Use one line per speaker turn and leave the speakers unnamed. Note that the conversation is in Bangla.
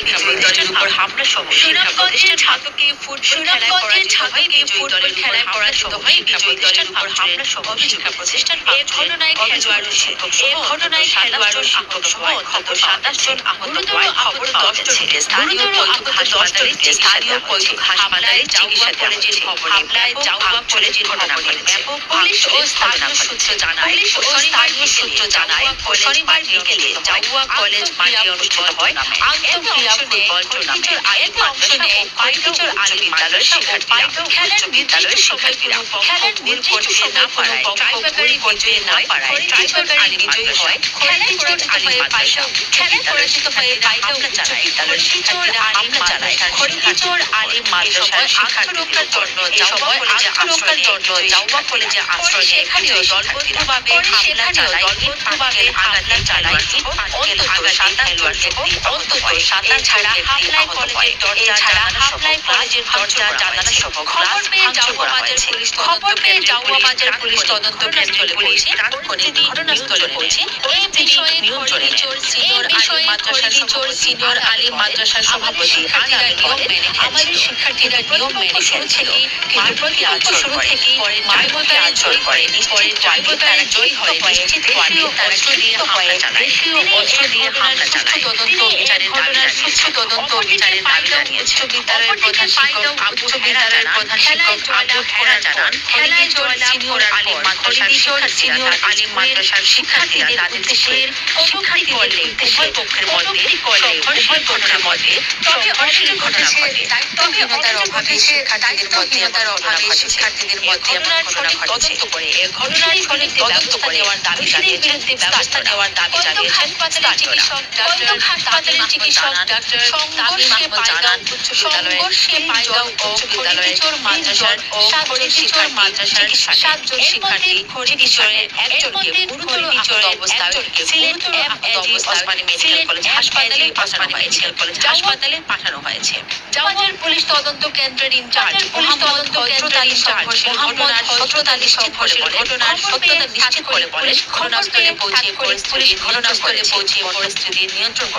বিজয়ী দলের উপর হামলা সহ সুনামগঞ্জের ছাত্রকে ফুটবল খেলায় পরাজিত হয়ে বিজয়ী দলের উপর হামলা সহ শিক্ষা প্রতিষ্ঠান এ ঘটনায় খেলোয়াড় শিক্ষক সহ 27 জন আহত হওয়ায় খবর পাওয়া গেছে। স্থানীয় পৈতৃক হাসপাতালে চিকিৎসা কলেজের হামলায় জাউয়া কলেজের ঘটনা ঘটেছে। পুলিশ ও স্থানীয় সূত্র জানায় শনিবার বিকেলে জাউয়া কলেজ মাঠে অনুষ্ঠিত হয় আন্তঃক্রিয়া ফুটবল টুর্নামেন্ট। এতে অংশ নেয় পাইটচর আলী বিদ্যালয়ের শিক্ষার্থীরা। খেলার বিদ্যালয়ের শিক্ষার্থীরা খেলার নির্দিষ্ট সময় না পারায় ট্রাইবাগাড়ি বিজয়ী না পারায় ট্রাইবাগাড়ি বিজয়ী হয়। খেলায় পরাজিত হয়ে পাইকা উচ্চ বিদ্যালয়ের শিক্ষার্থীরা হামলা চালায় খড়িচর আলী মাদ্রাসার আত্মরক্ষার জন্য জাউয়া কলেজে আশ্রয় নেয় সেখানেও দলবদ্ধভাবে হামলা চালায় আঘাতে চালায় অন্তত 27 ছাড়া হামলায় কলেজের দরজা জানালা সহ খবর পেয়ে জাউয়া বাজার পুলিশ তদন্ত কেন্দ্রে পুলিশ তাৎক্ষণিক ঘটনাস্থলে পৌঁছে এই বিষয়ে খড়িচর সিনিয়র আলী মাদ্রাসার সভাপতি আমাদের শিক্ষার্থীরা নিয়ম মেনে চলছিল কিন্তু শুরু থেকে জয়ী হয় নিশ্চিত করে তারা দেশীয় অস্ত্র দিয়ে হামলা চালায়। তদন্ত বিচারের দাবি জানিয়েছে। বিদ্যালয়ের প্রধান শিক্ষক আবু হেরা জানান খেলায় জয়লাভ করার পর সিনিয়র আলী মাদ্রাসার শিক্ষার্থীরা তাদের দেশের শিক্ষার্থীদের উভয় পক্ষের মধ্যে তবে অশ্লীল ঘটনা ঘটে। দায়িত্বহীনতার অভাবে শিক্ষার্থীদের মধ্যে এমন ঘটনা ঘটেছে। এ ঘটনার সঠিক তদন্ত করে নেওয়ার দাবি জানিয়েছেন হাসপাতালের চিকিৎসক ডাক্তার সংঘর্ষে পায়গাঁও উচ্চ বিদ্যালয়ের মাদ্রাসার ও খড়িচর মাদ্রাসার 7 জন শিক্ষার্থী খড়িচরের একজনকে গুরুতর আহত অবস্থায় সিলেট ওসমানী মেডিকেল কলেজ হাসপাতালে পাঠানো হয়েছে। জাওয়ার পুলিশ তদন্ত কেন্দ্রের ইনচার্জ মোহাম্মদ হযরত আলী সংঘর্ষের ঘটনার সত্যতা নিশ্চিত করে বলেন ঘটনাস্থলে পৌঁছে পরিস্থিতি নিয়ন্ত্রণ করে।